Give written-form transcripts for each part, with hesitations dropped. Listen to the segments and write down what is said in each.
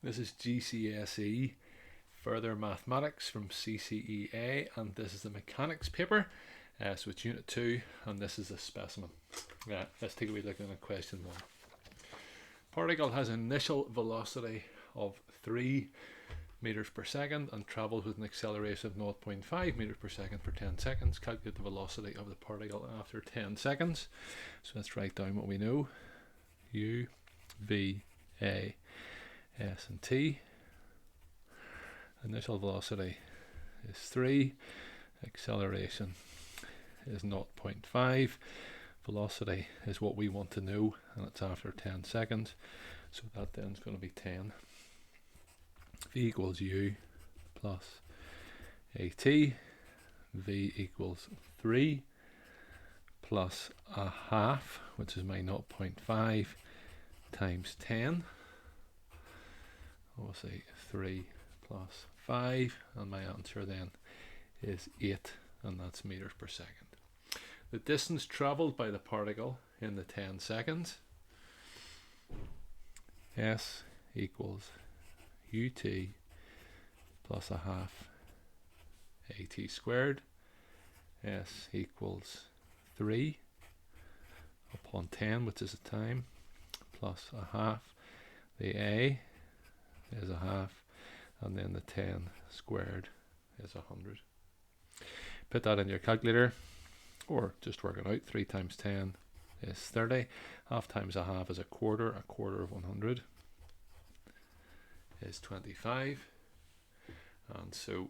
This is GCSE Further Mathematics from CCEA, and this is the mechanics paper. So it's Unit 2, and this is a specimen. Let's take a wee look at question 1. Particle has an initial velocity of 3 meters per second and travels with an acceleration of 0.5 meters per second for 10 seconds. Calculate the velocity of the particle after 10 seconds. So let's write down what we know. U, V, A, S and T. Initial velocity is 3, acceleration is 0.5, velocity is what we want to know, and it's after 10 seconds, so that then is going to be 10. V equals U plus AT, V equals 3 plus a half, which is my 0.5 times 10. Obviously 3 plus 5, and my answer then is 8, and that's meters per second. The distance travelled by the particle in the 10 seconds, S equals UT plus a half AT squared. S equals 3 upon 10, which is the time, plus a half. The A is a half, and then the 10 squared is 100. Put that in your calculator, or just work it out. 3 times 10 is 30. Half times a half is a quarter. A quarter of 100 is 25. And so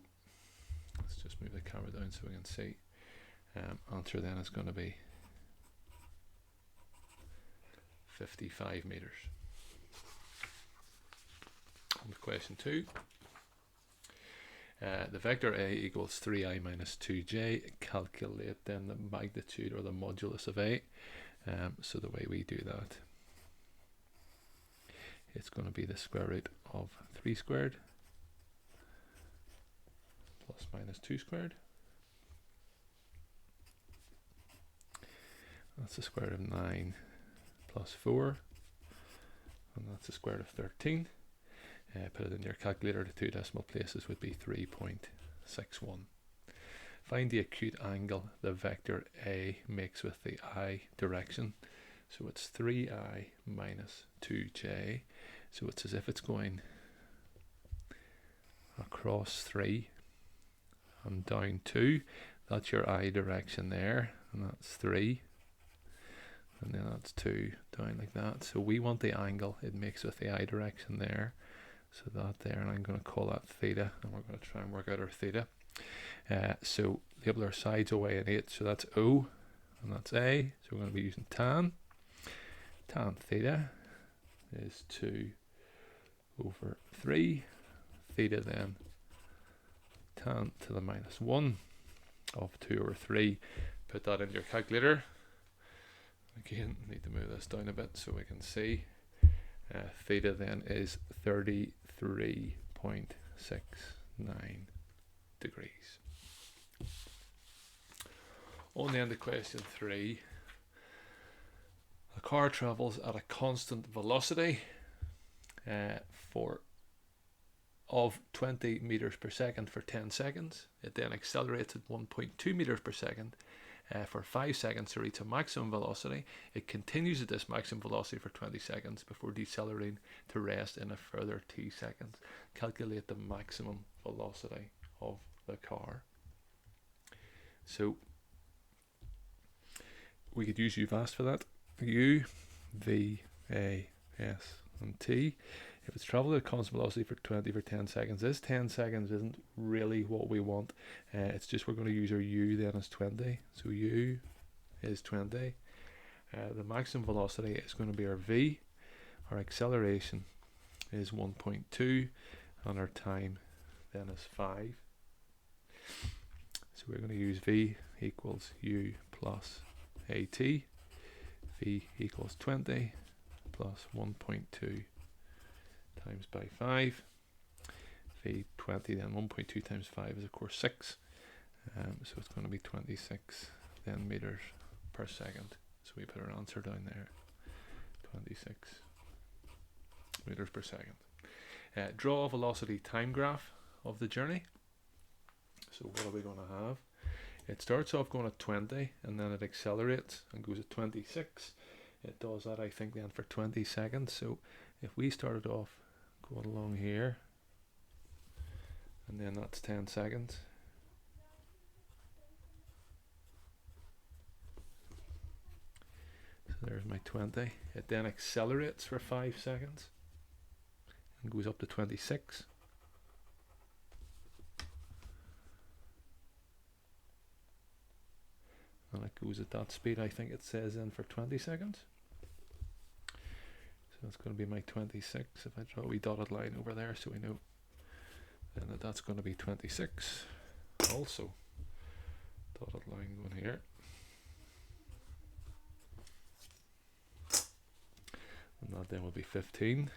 let's just move the camera down so we can see. Answer then is going to be 55 meters. On to question 2. The vector A equals 3i minus 2j. Calculate then the magnitude or the modulus of A. So the way we do that, it's going to be the square root of 3 squared plus minus 2 squared. That's the square root of 9 plus 4, and that's the square root of 13. Put it in your calculator. The 2 decimal places would be 3.61. Find the acute angle the vector A makes with the I direction. So it's 3i minus 2j. So it's as if it's going across 3 and down 2. That's your I direction there, and that's 3. And then that's 2 down like that. So we want the angle it makes with the I direction there. So that there, and I'm going to call that theta, and we're going to try and work out our theta. So label our sides away at 8, so that's O, and that's A. So we're going to be using tan. Tan theta is 2 over 3. Theta then, tan to the minus 1 of 2 over 3. Put that in your calculator. Again, need to move this down a bit so we can see. Theta then is 33.69 degrees. On the end of question 3, a car travels at a constant velocity of 20 meters per second for 10 seconds. It then accelerates at 1.2 meters per second for 5 seconds to reach a maximum velocity. It continues at this maximum velocity for 20 seconds before decelerating to rest in a further 2 seconds. Calculate the maximum velocity of the car. So we could use UVAST for that. U, V, A, S and T. If it's traveled at a constant velocity for 10 seconds, this 10 seconds isn't really what we want. It's just we're going to use our U then as 20. So U is 20. The maximum velocity is going to be our V. Our acceleration is 1.2, and our time then is 5. So we're going to use V equals U plus AT. V equals 20 plus 1.2 times by 5. V20 then 1.2 times 5 is of course 6. So it's going to be 26 then meters per second. So we put our answer down there, 26 meters per second. Draw a velocity time graph of the journey. So what are we going to have? It starts off going at 20 and then it accelerates and goes at 26. It does that, I think, then for 20 seconds. So if we started off going along here, and then that's 10 seconds. So there's my 20. It then accelerates for 5 seconds and goes up to 26. And it goes at that speed, I think it says, in for 20 seconds. So that's going to be my 26. If I draw a wee dotted line over there so we know then that's going to be 26. Also, dotted line going here. And that then will be 15.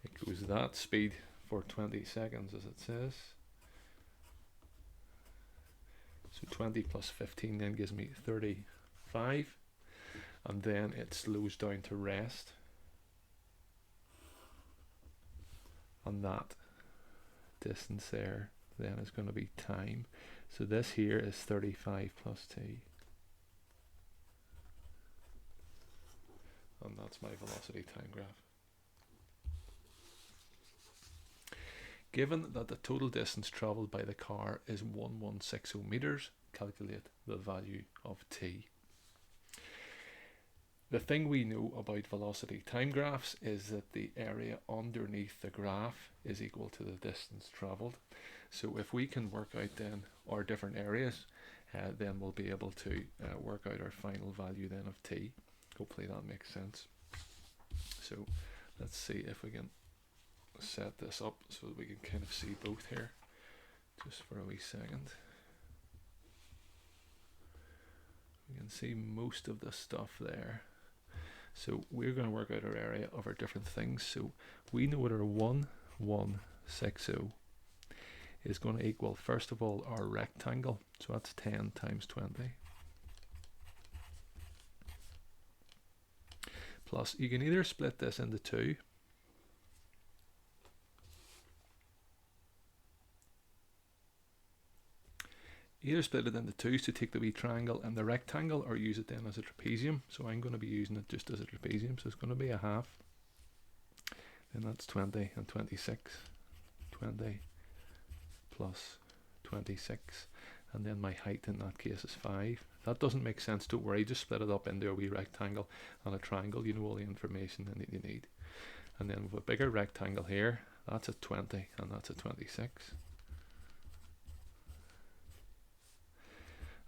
It goes at that speed for 20 seconds, as it says. So 20 plus 15 then gives me 35. And then it slows down to rest. And that distance there then is going to be time. So this here is 35 plus t. And that's my velocity time graph. Given that the total distance travelled by the car is 1160 meters, calculate the value of t. The thing we know about velocity time graphs is that the area underneath the graph is equal to the distance travelled. So if we can work out then our different areas, then we'll be able to work out our final value then of t. Hopefully that makes sense. So let's see if we can set this up so that we can kind of see both here, just for a wee second. We can see most of the stuff there. So we're going to work out our area of our different things. So we know what our 1160 is going to equal, first of all, our rectangle. So that's 10 times 20. Plus, you can either split this into two. Either split it into two, so take the wee triangle and the rectangle, or use it then as a trapezium. So I'm going to be using it just as a trapezium, so it's going to be a half. Then that's 20 and 26. 20 plus 26. And then my height in that case is 5. That doesn't make sense, don't worry, just split it up into a wee rectangle and a triangle. You know all the information that you need. And then with a bigger rectangle here, that's a 20 and that's a 26.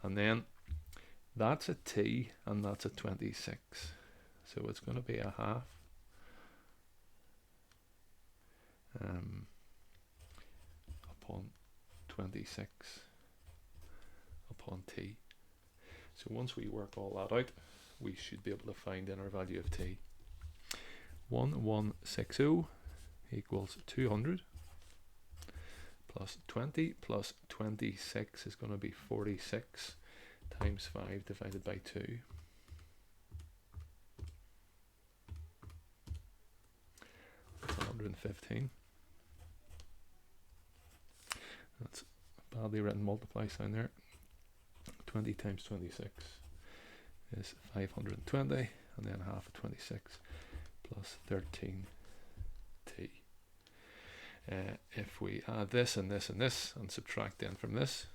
And then that's a t and that's a 26. So it's going to be a half upon 26 upon t. So once we work all that out, we should be able to find in our value of t. 1160 equals 200 plus 20 plus 26 is going to be 46 times 5 divided by 2. That's 115. That's badly written multiply sign there. 20 times 26 is 520, and then half of 26 plus 13t. If we add this and this and this and subtract then from this,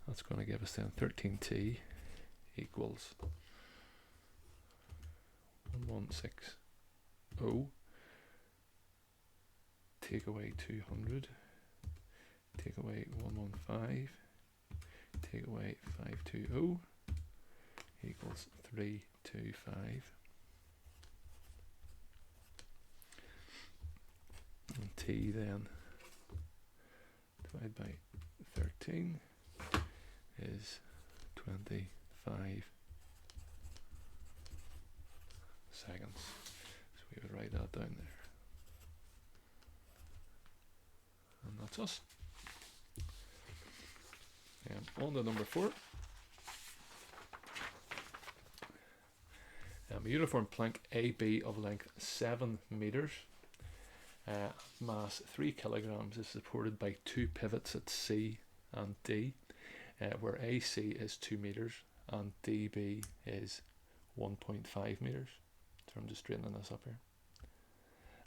that's going to give us then 13t equals 1160. Take away 200, take away 115, take away 520 equals 325. And t then divided by 13 is 25 seconds. So we would write that down there. And that's us. On to number 4. A uniform plank AB of length 7 meters Mass 3 kilograms is supported by 2 pivots at C and D, where AC is 2 meters and DB is 1.5 meters. So I'm just straightening this up here.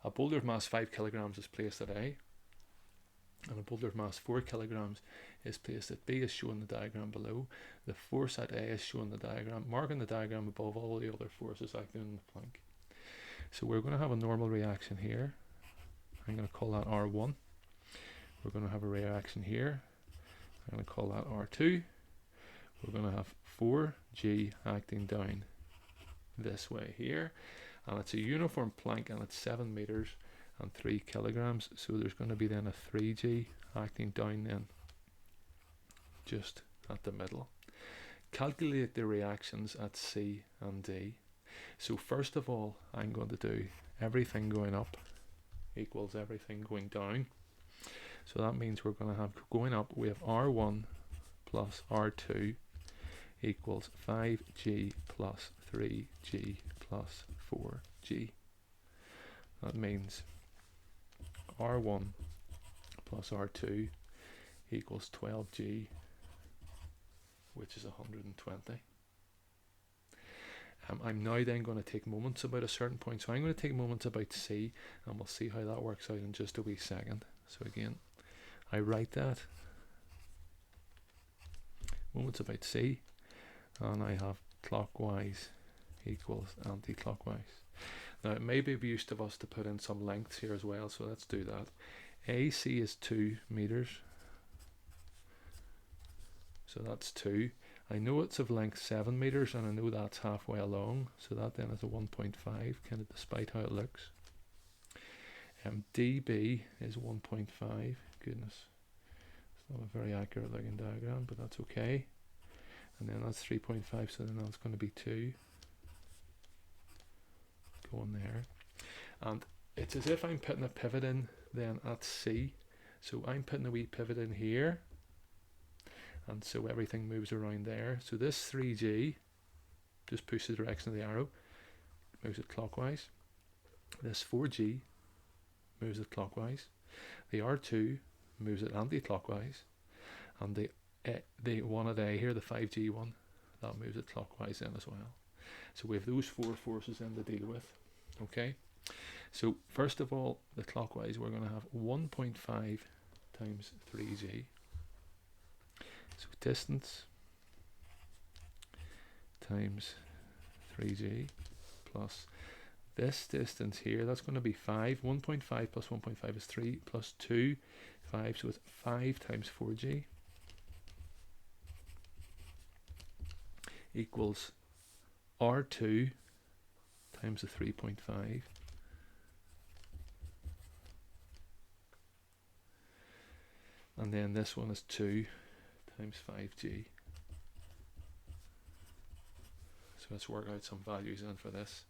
A boulder of mass 5 kilograms is placed at A, and a boulder of mass 4 kilograms is placed at B, as shown in the diagram below. The force at A is shown in the diagram, marking the diagram above all the other forces acting on the plank. So we're going to have a normal reaction here. I'm going to call that R1. We're going to have a reaction here. I'm going to call that R2. We're going to have 4G acting down this way here. And it's a uniform plank, and it's 7 meters and 3 kilograms. So there's going to be then a 3G acting down then, just at the middle. Calculate the reactions at C and D. So first of all, I'm going to do everything going up equals everything going down. So that means we're going to have, going up, we have R1 plus R2 equals 5G plus 3G plus 4G. That means R1 plus R2 equals 12G, which is 120. I'm now then going to take moments about a certain point. So I'm going to take moments about C, and we'll see how that works out in just a wee second. So again, I write that moments about C, and I have clockwise equals anti-clockwise. Now it may be of use to us to put in some lengths here as well, so let's do that. AC is 2 meters, so that's 2. I know it's of length 7 meters, and I know that's halfway along, so that then is a 1.5, kind of despite how it looks. DB is 1.5. Goodness, it's not a very accurate looking diagram, but that's okay. And then that's 3.5, so then that's going to be 2 going there. And it's as if I'm putting a pivot in then at C. So I'm putting a wee pivot in here, and so everything moves around there. So this 3G just pushes the direction of the arrow, moves it clockwise. This 4G moves it clockwise. The R2 moves it anti-clockwise, and the one at A here, the 5G one, that moves it clockwise then as well. So we have those 4 forces then to deal with. Okay, so first of all, the clockwise, we're going to have 1.5 times 3G. So distance times 3G plus this distance here, that's going to be 5. 1.5 plus 1.5 is 3 plus 2, 5, so it's 5 times 4G equals R2 times the 3.5 and then this one is 2 times 5G. So let's work out some values in for this.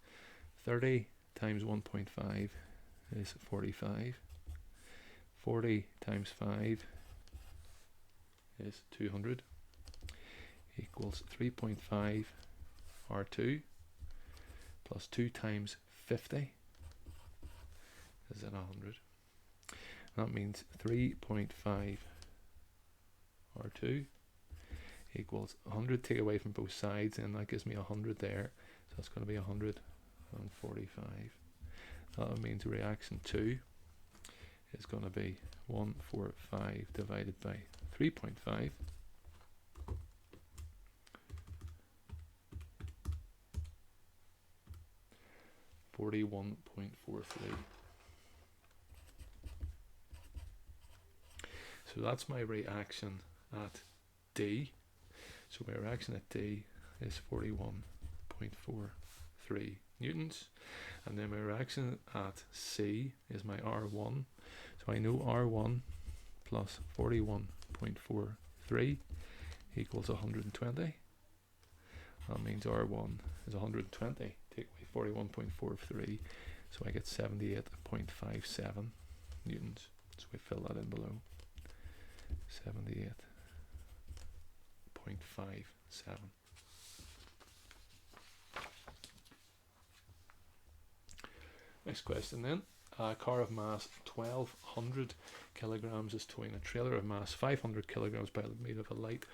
30 times 1.5 is 45. 40 times 5 is 200 equals 3.5 R2 plus 2 times 50 is in 100. That means 3.5 R2 equals 100. Take away from both sides, and that gives me 100 there. So that's going to be 145. That means reaction 2 is going to be 145 divided by 3.5. 41.43. So that's my reaction at D. So my reaction at D is 41.43 newtons. And then my reaction at C is my R1. So I know R1 plus 41.43 equals 120. That means R1 is 120. Take away 41.43, so I get 78.57 newtons. So we fill that in below. 78.57. Next question then. a car of mass 1200 kilograms is towing a trailer of mass 500 kilograms by made of a light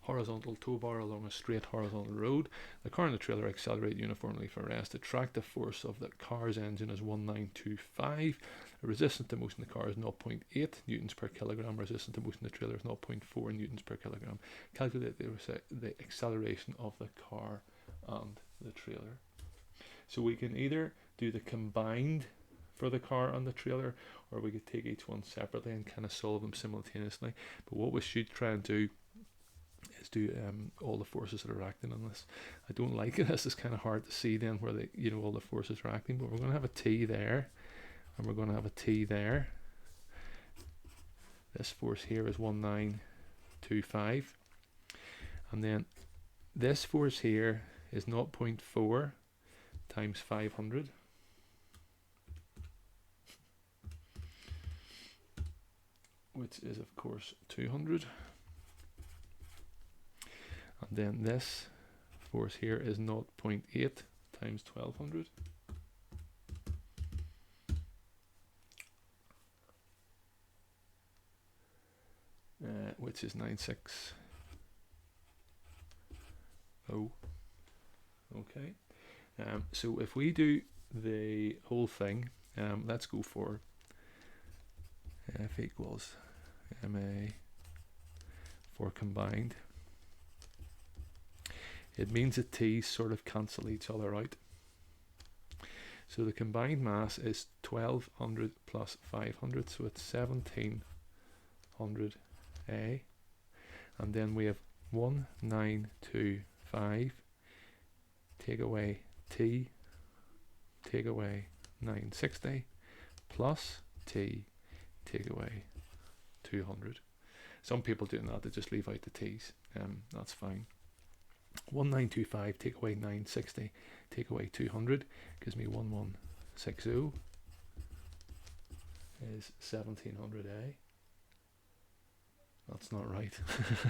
horizontal tow bar along a straight horizontal road. The car and the trailer accelerate uniformly for rest. The attractive force of the car's engine is 1925. The resistance to motion of the car is 0.8 newtons per kilogram. Resistance to motion of the trailer is 0.4 newtons per kilogram. Calculate the acceleration of the car and the trailer. So we can either do the combined for the car and the trailer, or we could take each one separately and kind of solve them simultaneously. But what we should try and do is do all the forces that are acting on this. I don't like it. This is kind of hard to see then where the all the forces are acting, but we're going to have a T there, and we're going to have a T there. This force here is 1925, and then this force here is 0.4 times 500. Which is of course 200. And then this force here is 0.8 times 1200. Which is 960. Okay. So if we do the whole thing, let's go for F equals MA for combined. It means that T's sort of cancel each other out. So the combined mass is 1200 plus 500, so it's 1700 A. And then we have 1925, take away T, take away 960, plus T, take away 200. Some people doing that, they just leave out the T's. That's fine. 1925 take away 960 take away 200 gives me 1160 is 1700A. That's not right.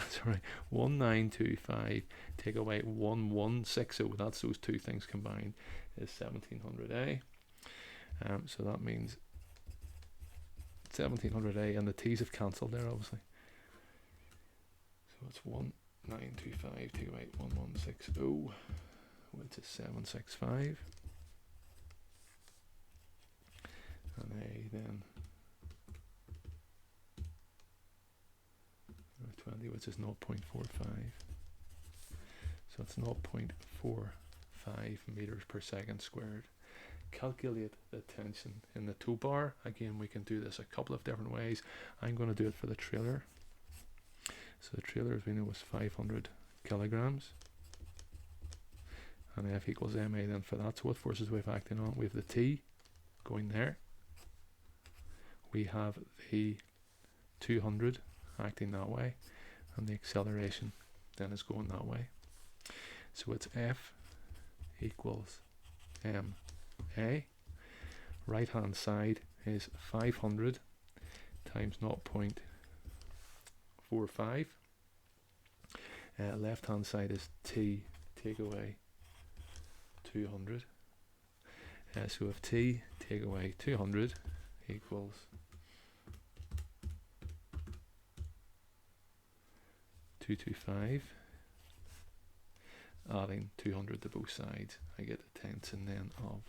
Sorry. 1925 take away 1160, that's those two things combined, is 1700A. So that means 1700A, and the T's have cancelled there obviously. So it's 1925 take away 1160, which is 765, and A then 20, which is 0.45. So it's 0.45 meters per second squared. Calculate the tension in the tow bar. Again, we can do this a couple of different ways. I'm going to do it for the trailer. So the trailer, as we know, is 500 kilograms, and F equals MA then for that. So what forces we have acting on? We have the T going there, we have the 200 acting that way, and the acceleration then is going that way. So it's F equals MA. Right hand side is 500 times 0.45. Left hand side is T take away 200. So if T take away 200 equals 225, adding 200 to both sides, I get a tension then of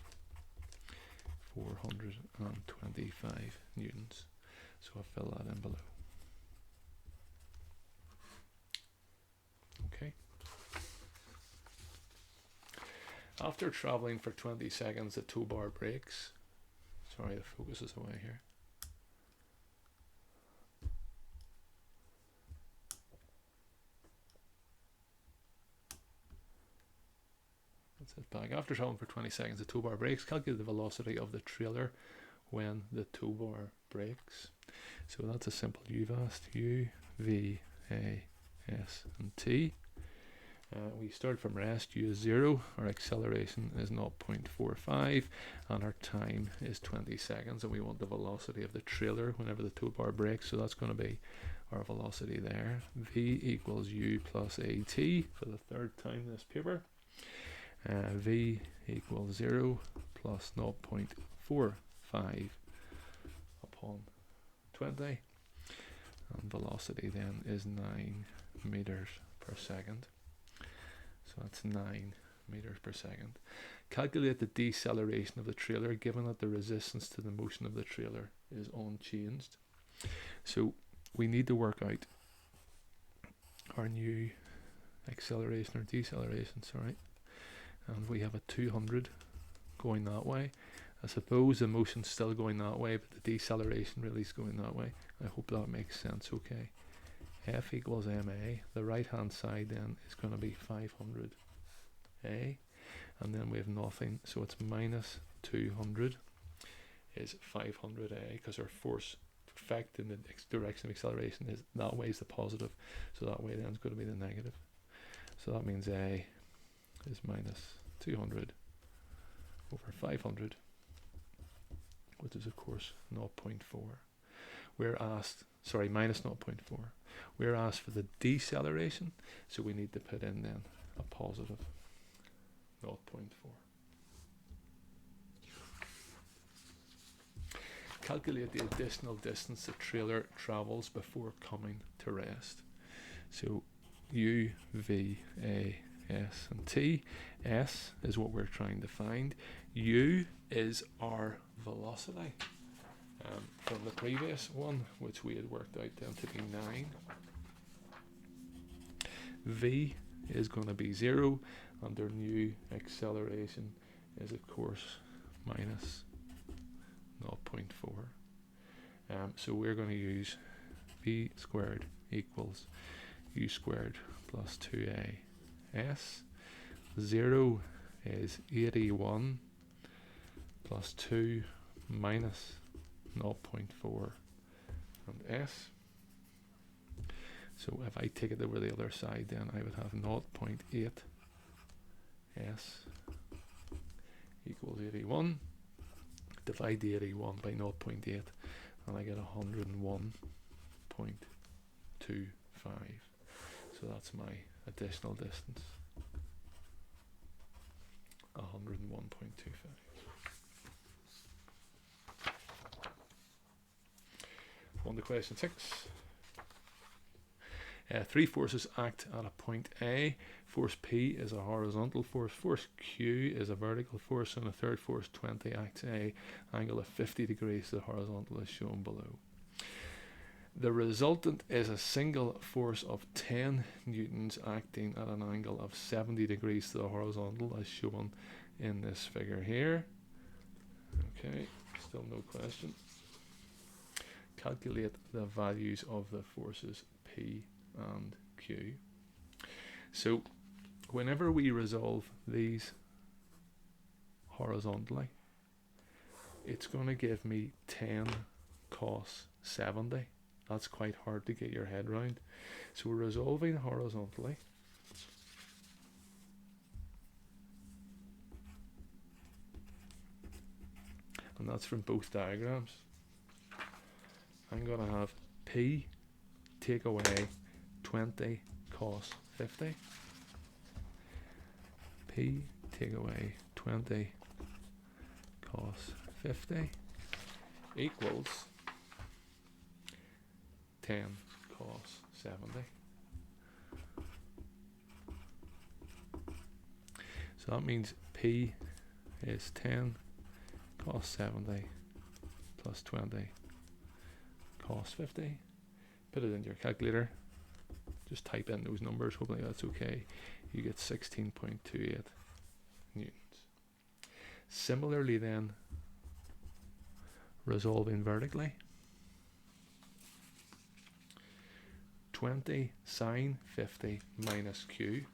425 newtons. So I'll fill that in below. Okay. After traveling for 20 seconds, the tow bar breaks. Sorry, the focus is away here. That's it back. After traveling for 20 seconds, the tow bar breaks. Calculate the velocity of the trailer when the tow bar breaks. So that's a simple UVAST. U, V, A, S, and T. We start from rest. U is 0, our acceleration is 0.45, and our time is 20 seconds, and we want the velocity of the trailer whenever the tow bar breaks, so that's going to be our velocity there. V equals U plus AT for the third time in this paper. V equals 0 plus 0.45 upon 20. And velocity then is 9 meters per second. So that's 9 meters per second. Calculate the deceleration of the trailer given that the resistance to the motion of the trailer is unchanged. So we need to work out our new acceleration or deceleration, sorry. And we have a 200 going that way. I suppose the motion's still going that way, but the deceleration really is going that way. I hope that makes sense, okay. F equals ma. The right hand side then is going to be 500 a, and then we have nothing, so it's minus 200 is 500 a, because our force effect in the direction of acceleration is that way is the positive, so that way then is going to be the negative. So that means a is minus 200 over 500, which is of course 0.4. We're asked, sorry, minus 0.4. We're asked for the deceleration, so we need to put in then a positive 0.4. Calculate the additional distance the trailer travels before coming to rest. So U, V, A, S and T. S is what we're trying to find. U is our velocity from the previous one, which we had worked out then to be 9. V is going to be 0, and our new acceleration is of course minus 0.4. So we're going to use V squared equals U squared plus 2A S. 0 is 81 plus 2 minus 0.4 and S. So if I take it over the other side, then I would have 0.8 S equals 81. Divide the 81 by 0.8 and I get 101.25. So that's my additional distance, 101.25. On to question 6. 3 forces act at a point A. Force P is a horizontal force. Force Q is a vertical force, and a third force 20 acts A. Angle of 50 degrees to the horizontal is shown below. The resultant is a single force of 10 newtons acting at an angle of 70 degrees to the horizontal as shown in this figure here. Okay, still no question. Calculate the values of the forces P and Q. So whenever we resolve these horizontally, it's going to give me 10 cos 70. That's quite hard to get your head around. So we're resolving horizontally. And that's from both diagrams. I'm going to have P take away 20 cos 50. P take away 20 cos 50 equals 10 cos 70. So that means P is 10 cos 70 plus 20 cos 50. Put it into your calculator. Just type in those numbers. Hopefully that's okay. You get 16.28 newtons. Similarly then, resolving vertically, 20 sine 50 minus Q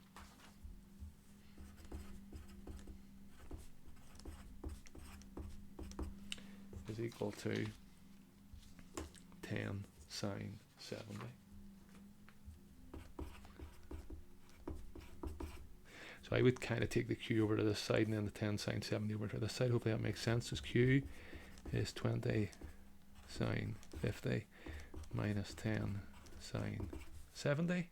is equal to 10 sine 70. So I would kind of take the Q over to this side and then the 10 sine 70 over to this side. Hopefully that makes sense. So Q is 20 sine 50 minus 10 sine 70.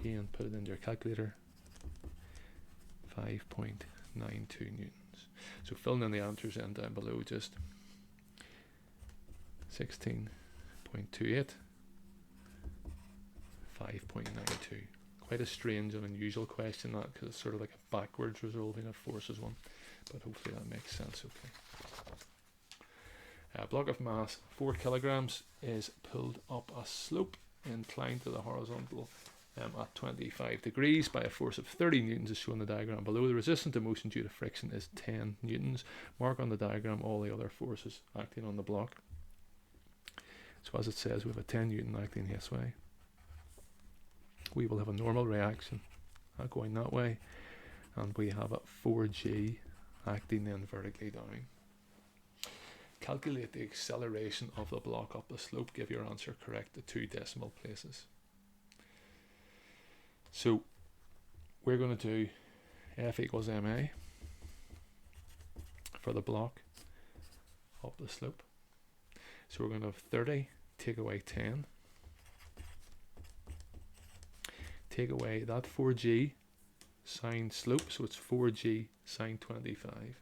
Again, put it into your calculator. 5.92 newtons. So filling in the answers in down below, just 16.28, 5.92. Quite a strange and unusual question, that, because it's sort of like a backwards resolving of forces one, but hopefully that makes sense. Okay. A block of mass 4 kilograms is pulled up a slope inclined to the horizontal at 25 degrees by a force of 30 newtons as shown in the diagram below. The resistance to motion due to friction is 10 newtons. Mark on the diagram all the other forces acting on the block. So as it says, we have a 10 newton acting this way. We will have a normal reaction going that way, and we have a 4g acting then vertically down. Calculate the acceleration of the block up the slope. Give your answer correct to 2 decimal places. So we're going to do F equals ma for the block up the slope. So we're going to have 30, take away 10, take away that 4g sine slope, so it's 4g sine 25.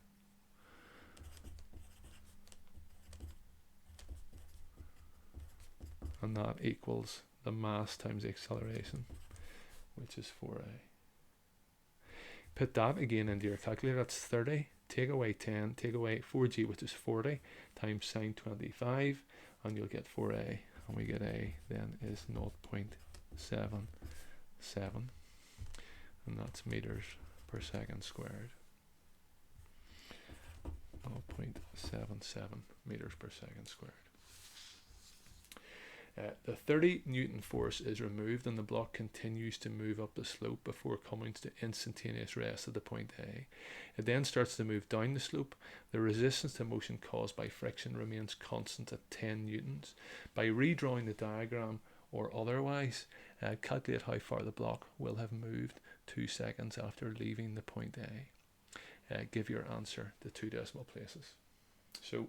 And that equals the mass times the acceleration, which is 4a. Put that again into your calculator. That's 30, take away 10, take away 4g, which is 40, times sine 25, and you'll get 4a. And we get a then is 0.77, and that's meters per second squared. 0.77 meters per second squared. The 30 Newton force is removed and the block continues to move up the slope before coming to instantaneous rest at the point A. It then starts to move down the slope. The resistance to motion caused by friction remains constant at 10 newtons. By redrawing the diagram or otherwise, calculate how far the block will have moved 2 seconds after leaving the point A. Give your answer to 2 decimal places. So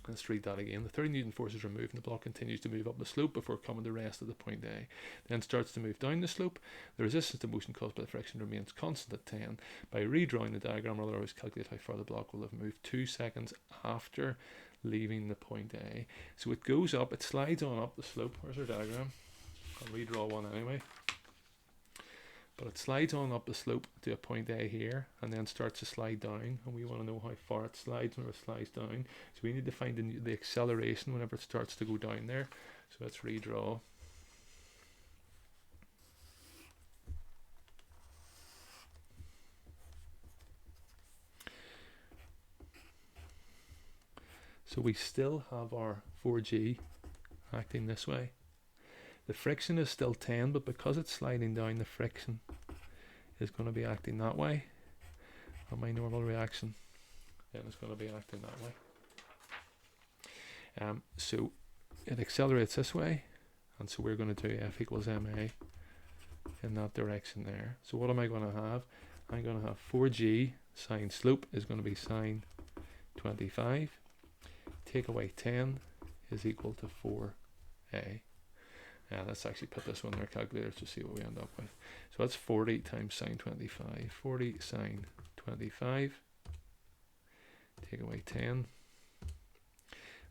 let's read that again. The 30 Newton force is removed and the block continues to move up the slope before coming to rest at the point A. Then starts to move down the slope. The resistance to motion caused by the friction remains constant at 10. By redrawing the diagram, or otherwise calculate how far the block will have moved 2 seconds after leaving the point A. So it goes up, it slides on up the slope. Where's our diagram? I'll redraw one anyway. But it slides on up the slope to a point A here and then starts to slide down, and we want to know how far it slides when it slides down. So we need to find the acceleration whenever it starts to go down there. So let's redraw. So we still have our 4G acting this way. The friction is still 10, but because it's sliding down, the friction is going to be acting that way. And my normal reaction then is going to be acting that way. So it accelerates this way, and so we're going to do F equals ma in that direction there. So what am I going to have? I'm going to have 4G sine slope is going to be sine 25. Take away 10 is equal to 4a. Let's actually put this one in our calculator to see what we end up with. So that's 40 times sine 25. 40 sine 25. Take away 10.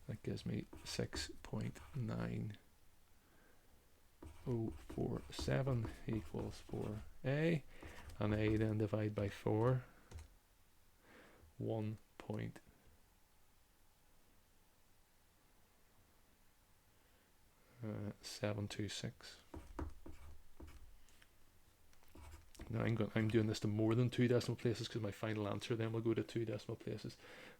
That gives me 6.9047 equals 4a. And a then divide by 4. 726. Now I'm doing this to more than 2 decimal places because my final answer then will go to 2 decimal places,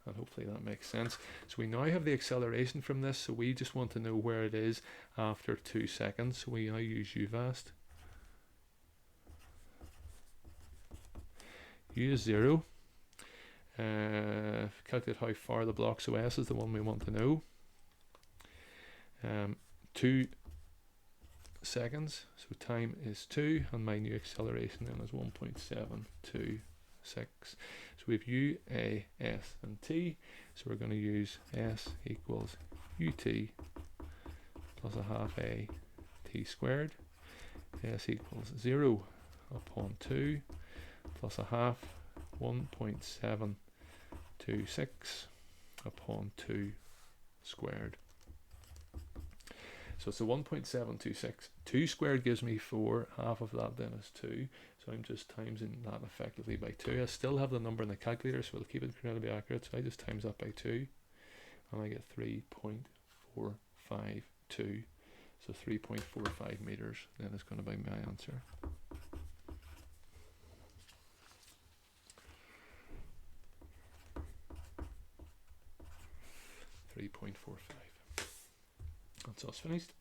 and hopefully that makes sense. So we now have the acceleration from this, so we just want to know where it is after 2 seconds. So we now use UVAST. U is 0. Calculate how far the block, so S is the one we want to know. 2 seconds, so time is 2, and my new acceleration then is 1.726. So we have U, A, S, and T, so we're going to use S equals UT plus a half A T squared. S equals 0 upon 2 plus a half 1.726 upon 2 squared. So it's a 1.726. 2 squared gives me 4. Half of that then is 2. So I'm just timesing that effectively by 2. I still have the number in the calculator, so we'll keep it incredibly accurate. So I just times that by 2. And I get 3.452. So 3.45 meters then is going to be my answer. 3.45. That's us finished.